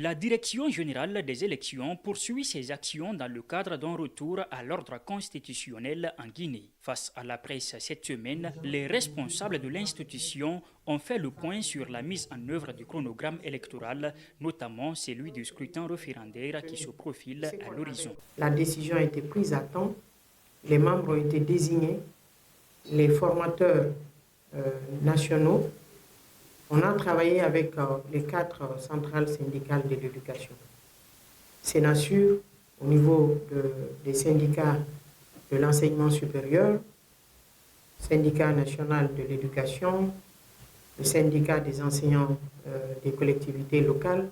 La Direction générale des élections poursuit ses actions dans le cadre d'un retour à l'ordre constitutionnel en Guinée. Face à la presse cette semaine, les responsables de l'institution ont fait le point sur la mise en œuvre du chronogramme électoral, notamment celui du scrutin référendaire qui se profile à l'horizon. La décision a été prise à temps, les membres ont été désignés, les formateurs nationaux. On a travaillé avec les 4 centrales syndicales de l'éducation. Sénasur, au niveau des syndicats de l'enseignement supérieur, syndicat national de l'éducation, le syndicat des enseignants des collectivités locales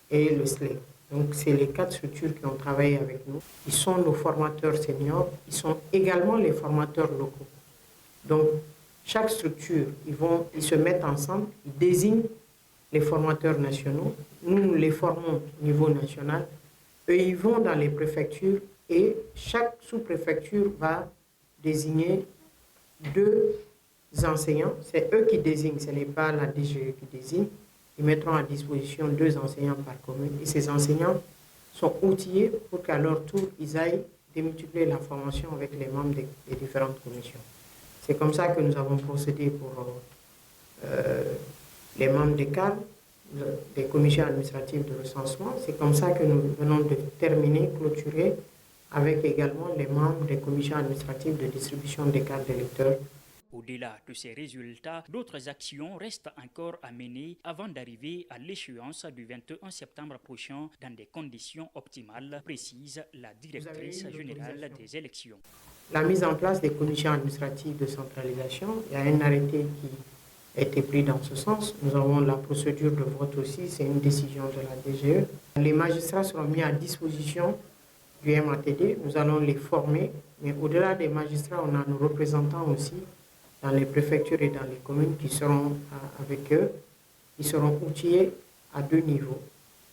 et le SLE. Donc, c'est les 4 structures qui ont travaillé avec nous. Ils sont nos formateurs seniors, ils sont également les formateurs locaux. Donc, chaque structure, ils se mettent ensemble, ils désignent les formateurs nationaux. Nous les formons au niveau national. Eux, ils vont dans les préfectures et chaque sous-préfecture va désigner 2 enseignants. C'est eux qui désignent, ce n'est pas la DGE qui désigne. Ils mettront à disposition 2 enseignants par commune. Et ces enseignants sont outillés pour qu'à leur tour, ils aillent démultiplier la formation avec les membres des différentes commissions. C'est comme ça que nous avons procédé pour les membres des CAR, des commissions administratives de recensement. C'est comme ça que nous venons de terminer, clôturer, avec également les membres des commissions administratives de distribution des cartes d'électeurs. Au-delà de ces résultats, d'autres actions restent encore à mener avant d'arriver à l'échéance du 21 septembre prochain dans des conditions optimales, précise la directrice générale des élections. La mise en place des commissions administratives de centralisation, il y a un arrêté qui a été pris dans ce sens. Nous avons la procédure de vote aussi, c'est une décision de la DGE. Les magistrats seront mis à disposition du MATD, nous allons les former, mais au-delà des magistrats, on a nos représentants aussi dans les préfectures et dans les communes qui seront avec eux. Ils seront outillés à 2 niveaux.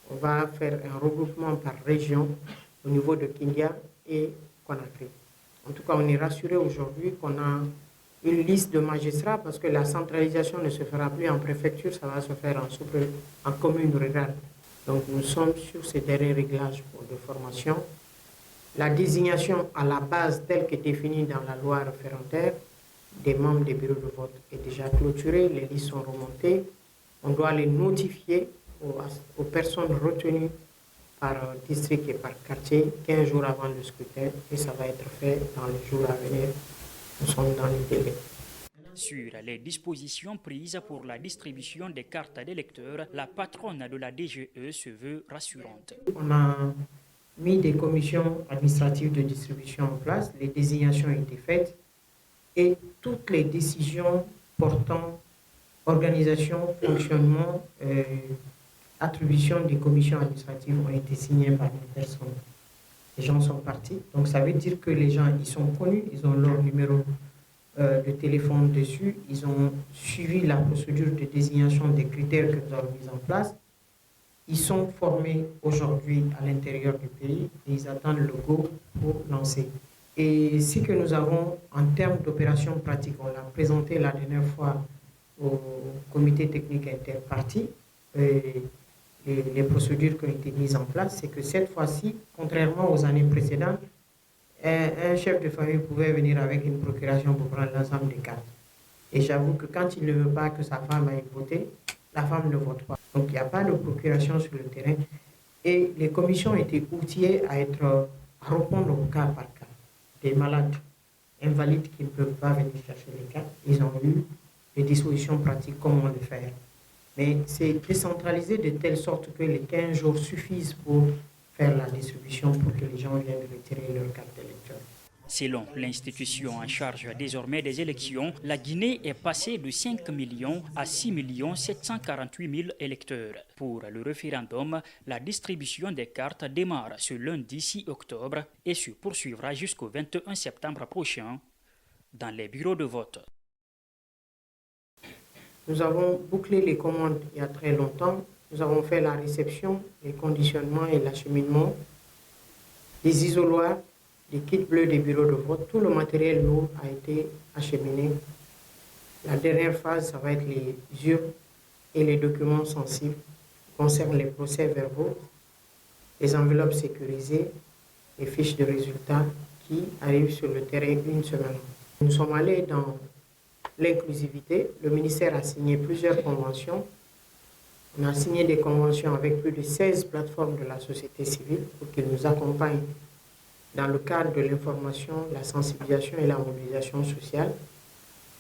On va faire un regroupement par région au niveau de Kindia et Conakry. En tout cas, on est rassuré aujourd'hui qu'on a une liste de magistrats parce que la centralisation ne se fera plus en préfecture, ça va se faire en commune rurale. Donc nous sommes sur ces derniers réglages de formation. La désignation à la base telle que définie dans la loi référendaire des membres des bureaux de vote est déjà clôturée, les listes sont remontées. On doit les notifier aux personnes retenues par district et par quartier 15 jours avant le scrutin et ça va être fait dans les jours à venir. Nous sommes dans les délais. Sur les dispositions prises pour la distribution des cartes d'électeurs, la patronne de la DGE se veut rassurante. On a mis des commissions administratives de distribution en place, les désignations ont été faites et toutes les décisions portant organisation, fonctionnement, attribution des commissions administratives ont été signées par une personne. Les gens sont partis, donc ça veut dire que les gens, ils sont connus, ils ont leur numéro de téléphone dessus, ils ont suivi la procédure de désignation des critères que nous avons mis en place. Ils sont formés aujourd'hui à l'intérieur du pays et ils attendent le go pour lancer. Et ce que nous avons en termes d'opérations pratiques, on l'a présenté la dernière fois au comité technique interparti, les procédures qui ont été mises en place, c'est que cette fois-ci, contrairement aux années précédentes, un chef de famille pouvait venir avec une procuration pour prendre l'ensemble des cartes. Et j'avoue que quand il ne veut pas que sa femme aille voter, la femme ne vote pas. Donc il n'y a pas de procuration sur le terrain. Et les commissions étaient outillées à répondre au cas par cas. Des malades invalides qui ne peuvent pas venir chercher les cartes, ils ont eu des dispositions pratiques comment le faire. Mais c'est décentralisé de telle sorte que les 15 jours suffisent pour faire la distribution pour que les gens viennent retirer leur carte d'électeur. Selon l'institution en charge désormais des élections, la Guinée est passée de 5 millions à 6 748 000 électeurs. Pour le référendum, la distribution des cartes démarre ce lundi 6 octobre et se poursuivra jusqu'au 21 septembre prochain dans les bureaux de vote. Nous avons bouclé les commandes il y a très longtemps. Nous avons fait la réception, les conditionnements et l'acheminement des isoloirs, des kits bleus des bureaux de vote. Tout le matériel lourd a été acheminé. La dernière phase, ça va être les urnes et les documents sensibles. concerne les procès-verbaux, les enveloppes sécurisées, les fiches de résultats qui arrivent sur le terrain une semaine. Nous sommes allés dans l'inclusivité. Le ministère a signé plusieurs conventions. On a signé des conventions avec plus de 16 plateformes de la société civile pour qu'ils nous accompagnent dans le cadre de l'information, la sensibilisation et la mobilisation sociale.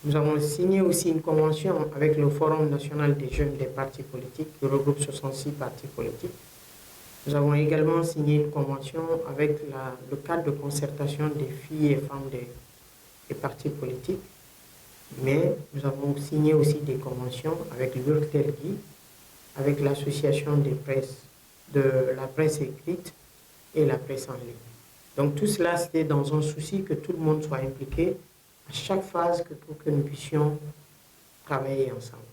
Nous avons signé aussi une convention avec le Forum national des jeunes des partis politiques, qui regroupe 66 partis politiques. Nous avons également signé une convention avec le cadre de concertation des filles et femmes des partis politiques. Mais nous avons signé aussi des conventions avec l'URTELGI, avec l'association de la presse écrite et la presse en ligne. Donc tout cela, c'était dans un souci que tout le monde soit impliqué à chaque phase pour que nous puissions travailler ensemble.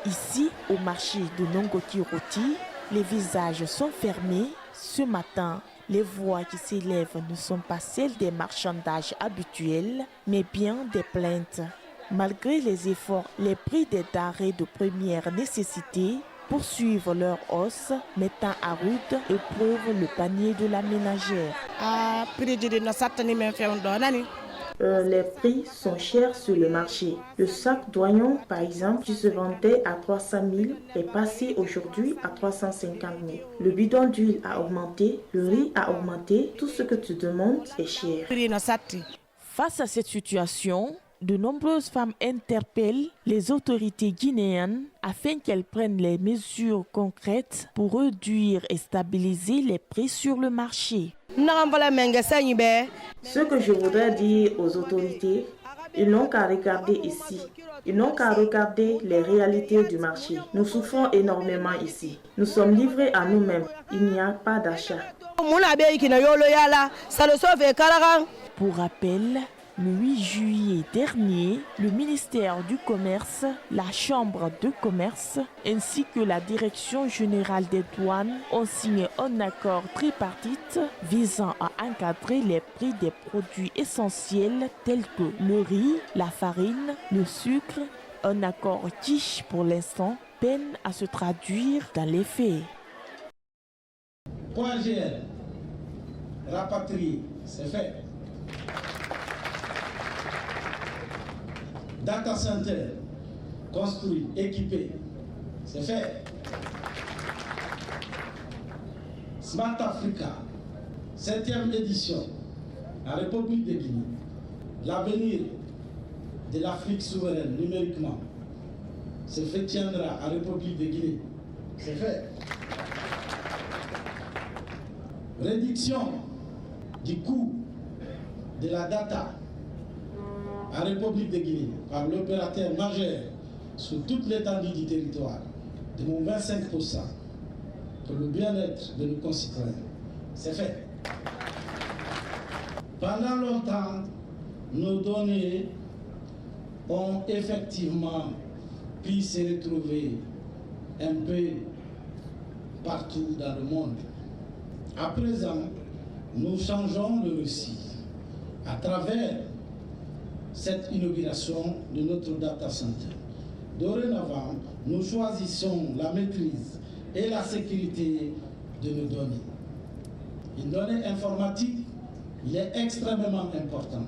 Ici, au marché de Nongoti-Roti, les visages sont fermés. Ce matin, les voix qui s'élèvent ne sont pas celles des marchandages habituels, mais bien des plaintes. Malgré les efforts, les prix des denrées de première nécessité poursuivent leur hausse, mettant à rude épreuve le panier de la ménagère. Les prix sont chers sur le marché. Le sac d'oignons, par exemple, qui se vendait à 300 000 est passé aujourd'hui à 350 000. Le bidon d'huile a augmenté, le riz a augmenté, tout ce que tu demandes est cher. Face à cette situation, de nombreuses femmes interpellent les autorités guinéennes afin qu'elles prennent les mesures concrètes pour réduire et stabiliser les prix sur le marché. Ce que je voudrais dire aux autorités, ils n'ont qu'à regarder ici. Ils n'ont qu'à regarder les réalités du marché. Nous souffrons énormément ici. Nous sommes livrés à nous-mêmes. Il n'y a pas d'achat. Pour rappel, le 8 juillet dernier, le ministère du Commerce, la Chambre de commerce ainsi que la Direction générale des douanes ont signé un accord tripartite visant à encadrer les prix des produits essentiels tels que le riz, la farine, le sucre. Un accord qui, pour l'instant, peine à se traduire dans les faits. Point GL, rapatrié, c'est fait. Data center, construit, équipé, c'est fait. Smart Africa, 7e édition, la République de Guinée. L'avenir de l'Afrique souveraine numériquement se tiendra à République de Guinée, c'est fait. Réduction du coût de la data en République de Guinée par l'opérateur majeur sur toute l'étendue du territoire de mon 25% pour le bien-être de nos concitoyens. C'est fait. Pendant longtemps, nos données ont effectivement pu se retrouver un peu partout dans le monde. À présent, nous changeons le récit à travers cette inauguration de notre data center. Dorénavant, nous choisissons la maîtrise et la sécurité de nos données. Une donnée informatique, il est extrêmement important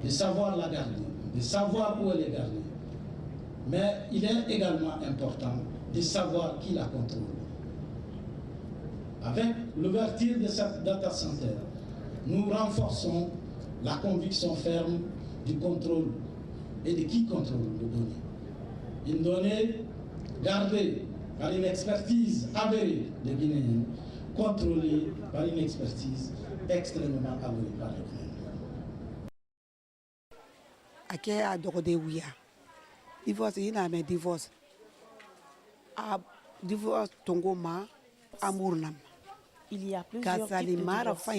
de savoir la garder, de savoir où elle est gardée. Mais il est également important de savoir qui la contrôle. Avec l'ouverture de cette data center, nous renforçons la conviction ferme du contrôle et de qui contrôle les données. Une donnée gardée par une expertise avérée des Guinéens, contrôlée par une expertise extrêmement avérée par les Guinéens. Divorce, il y a un divorce. Divorce, Tongoma, Amournam. Il y a plusieurs types de divorce,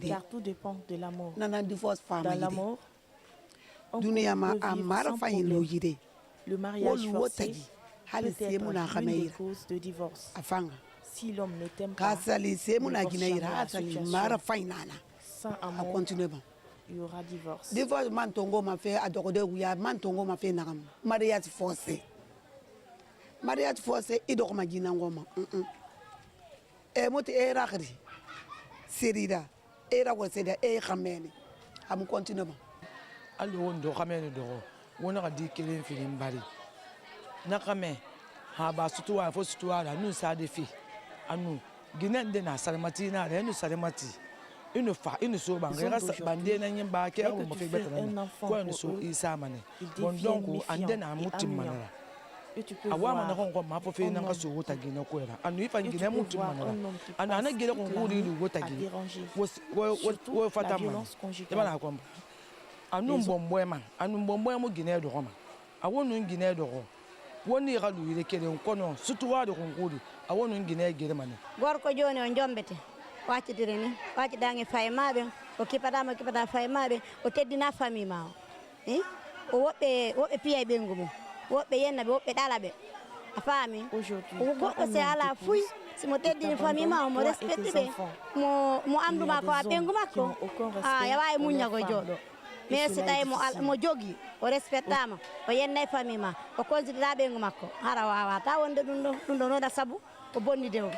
car tout dépend de l'amour. Dans l'amour, on peut vivre sans problème. Le mariage forcé peut être l'une des causes de divorce. Si l'homme ne t'aime pas, ne force jamais la situation sans amour, il y aura divorce. Divorce, mantongo m'a fait adorer ouya, mantongo m'a fait naram. Mariage forcé. Mariage forcé, il dort ma ginangoma. Moti e rakri. Serida, e rawoseda, e ramene. Am continue. Allo ndo ramene do. Wona ka di kelen filim bari. Nakame ha ba sutuwa fo sutuwa la nu sa de fi. Anu ginen de na salimati na re nu salimati. Une fa une so bangera bande na nyimba ke mo fe betana. Ko nu so isa mane. Bon donc ande na mutim manara. Awa mana ko ma fo fe na ka so wota gina ko era. Anu ifa gina mutim manara. Anu ana gele ko nguri lu wota gina. Wo fata man. E bana ko. Anu mbombo man. Anu mbombo mo gina do ma. Awonu gina do ko. Woni galu ile kele kono sutuwa do ko nguri. Awonu gina gere mane. Gorko joni on jombete. Wati direni, wati dangi faymabe, o kipata faymabe, o teddina famille ma. O wobe piya be ngumu. Wobe yenna be wobe dalabe. Afami. Aujourd'hui, o c'est à la fouille. Si mo teddini famille ma mo respecte be. Mo anduma ko abenguma ko. Ah ya way munya go jodo. Mais si tay mo jogi o respectama o yenna famille ma o considera be nguma ko. Hara wawa ta wonde dum do no da sabu o bonni dewo.